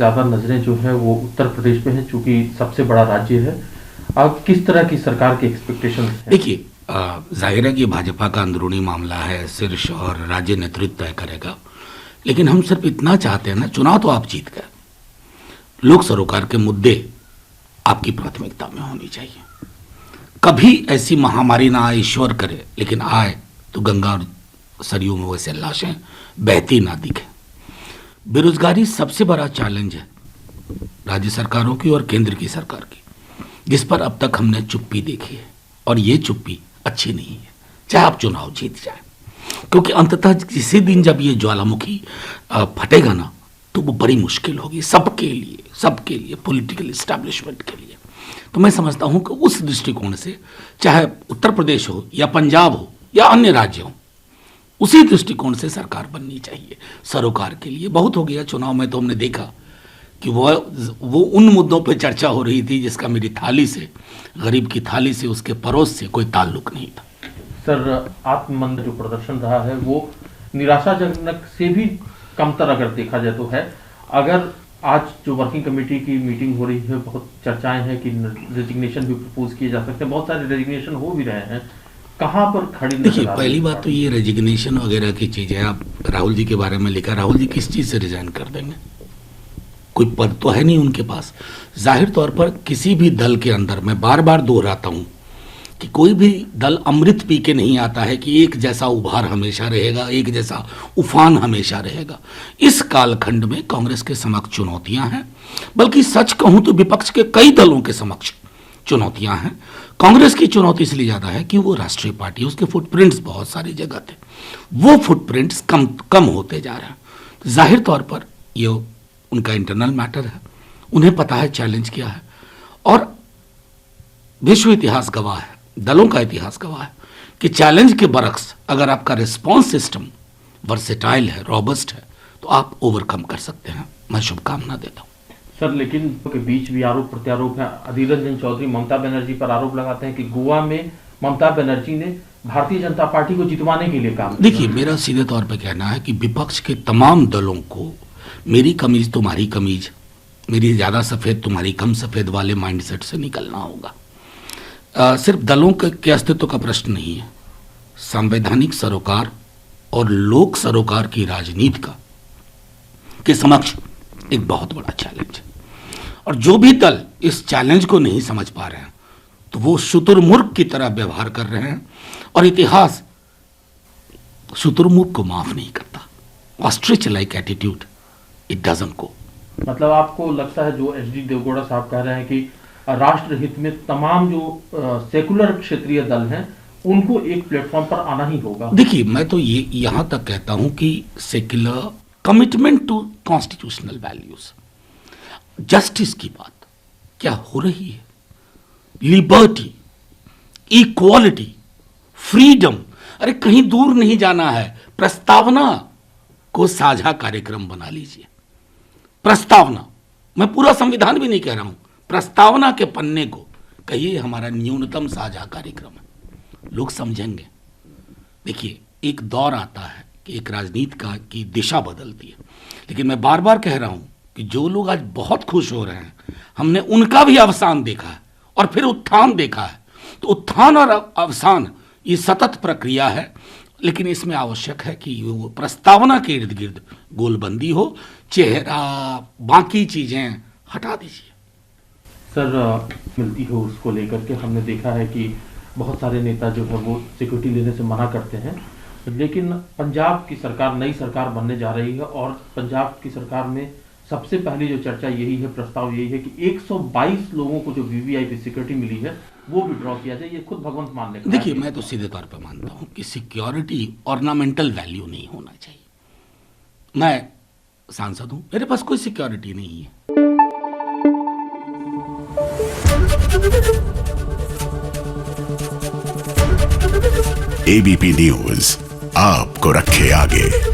ज़्यादा नज़रें जो है वो उत्तर प्रदेश में है, चूंकि सबसे बड़ा राज्य है। अब किस तरह की सरकार के एक्सपेक्टेशन हैं? देखिए, जाहिर है कि भाजपा का अंदरूनी मामला है, शीर्ष और राज्य नेतृत्व तय करेगा। लेकिन हम सिर्फ इतना चाहते हैं ना, चुनाव तो आप जीत गए, लोक सरोकार के मुद्दे आपकी प्राथमिकता में होनी चाहिए। कभी ऐसी महामारी ना आए, ईश्वर करे, लेकिन आए तो गंगा और सरयू में वैसे लाशें बहती ना दिखे। बेरोजगारी सबसे बड़ा चैलेंज है राज्य सरकारों की और केंद्र की सरकार की, जिस पर अब तक हमने चुप्पी देखी है, और ये चुप्पी अच्छी नहीं है, चाहे आप चुनाव जीत जाए। क्योंकि अंततः किसी दिन जब ये ज्वालामुखी फटेगा ना, तो वो बड़ी मुश्किल होगी सबके लिए, पॉलिटिकल इस्टेब्लिशमेंट के लिए। तो मैं समझता हूं कि उस दृष्टिकोण से, चाहे उत्तर प्रदेश हो या पंजाब हो या अन्य राज्य हो, उसी दृष्टिकोण से सरकार बननी चाहिए सरोकार के लिए। बहुत हो गया चुनाव में, तो हमने देखा कि वो उन मुद्दों पे चर्चा हो रही थी जिसका मेरी थाली से, गरीब की थाली से, उसके परोस से कोई ताल्लुक नहीं था। सर, आत्ममंद जो प्रदर्शन रहा है वो निराशाजनक से भी कमतर अगर देखा जाए तो है। अगर आज जो वर्किंग कमेटी की मीटिंग हो रही है, बहुत चर्चाएं हैं कि रेजिग्नेशन भी प्रपोज किए जा सकते हैं, बहुत सारे रेजिग्नेशन हो भी रहे हैं, कहाँ पर खड़ी? देखिए, पहली बात तो ये रेजिग्नेशन वगैरह की चीज़ है। आप राहुल जी के बारे में लिखा, राहुल जी किस चीज़ से रिजाइन कर देंगे? कोई पद तो है नहीं उनके पास। जाहिर तौर पर किसी भी दल के अंदर, मैं बार बार दोहराता हूँ कि कोई भी दल अमृत पी के नहीं आता है कि एक जैसा उभार हमेशा रहेगा, एक जैसा उफान हमेशा रहेगा। इस कालखंड में कांग्रेस के समक्ष चुनौतियां हैं, बल्कि सच कहूं तो विपक्ष के कई दलों के समक्ष चुनौतियां हैं। कांग्रेस की चुनौती इसलिए ज़्यादा है कि वो राष्ट्रीय पार्टी, उसके फुटप्रिंट्स बहुत सारी जगह थे, वो फुटप्रिंट्स कम होते जा रहे हैं। जाहिर तौर पर ये उनका इंटरनल मैटर है, उन्हें पता है चैलेंज क्या है, और विश्व इतिहास गवाह है, दलों का इतिहास गवाह है कि चैलेंज के बरक्स अगर आपका रिस्पॉन्स सिस्टम वर्सेटाइल है, रॉबस्ट है, तो आप ओवरकम कर सकते हैं। मैं शुभकामना देता हूँ। सर, लेकिन के बीच भी आरोप प्रत्यारोप है। अधीर रंजन चौधरी ममता बनर्जी पर आरोप लगाते हैं कि गोवा में ममता बनर्जी ने भारतीय जनता पार्टी को जितवाने के लिए काम। देखिए, मेरा सीधे तौर पर कहना है कि विपक्ष के तमाम दलों को मेरी कमीज तुम्हारी कमीज, मेरी ज्यादा सफेद तुम्हारी कम सफेद वाले माइंडसेट से निकलना होगा। सिर्फ दलों के अस्तित्व का प्रश्न नहीं है, संवैधानिक सरोकार और लोक सरोकार की राजनीति का के समक्ष एक बहुत बड़ा चैलेंज है। और जो भी दल इस चैलेंज को नहीं समझ पा रहे हैं, तो वो शुतुरमुर्ग की तरह व्यवहार कर रहे हैं, और इतिहास शुतुरमुर्ग को माफ नहीं करता। Ostrich like attitude, it doesn't go. मतलब आपको लगता है जो एच डी देवगौड़ा साहब कह रहे हैं कि राष्ट्र हित में तमाम जो सेकुलर क्षेत्रीय दल हैं उनको एक प्लेटफॉर्म पर आना ही होगा? देखिए, मैं तो ये यहां तक कहता हूं कि secular commitment to constitutional values, justice की बात क्या हो रही है, लिबर्टी, इक्वालिटी, फ्रीडम, अरे कहीं दूर नहीं जाना है। प्रस्तावना को साझा कार्यक्रम बना लीजिए। प्रस्तावना, मैं पूरा संविधान भी नहीं कह रहा हूं, प्रस्तावना के पन्ने को कहिए हमारा न्यूनतम साझा कार्यक्रम है, लोग समझेंगे। देखिए, एक दौर आता है कि एक राजनीति की दिशा बदलती है, लेकिन मैं बार बार कह रहा हूं कि जो लोग आज बहुत खुश हो रहे हैं, हमने उनका भी अवसान देखा है और फिर उत्थान देखा है। तो उत्थान और अवसान ये सतत प्रक्रिया है, लेकिन इसमें आवश्यक है कि वो प्रस्तावना के इर्द गिर्द गोलबंदी हो, चेहरा बाकी चीजें हटा दीजिए। सर, मिलती हो उसको लेकर के हमने देखा है कि बहुत सारे नेता जो है वो सिक्योरिटी लेने से मना करते हैं, लेकिन पंजाब की सरकार, नई सरकार बनने जा रही है, और पंजाब की सरकार में सबसे पहली जो चर्चा यही है, प्रस्ताव यही है कि 122 लोगों को जो वीवीआईपी सिक्योरिटी मिली है वो विड्रॉ किया जाए। ये खुद भगवंत मान लेगा। देखिए, मैं तो सीधे तौर पर मानता हूं कि सिक्योरिटी ऑर्नामेंटल वैल्यू नहीं होना चाहिए। मैं सांसद हूं, मेरे पास कोई सिक्योरिटी नहीं है। एबीपी न्यूज आपको रखे आगे।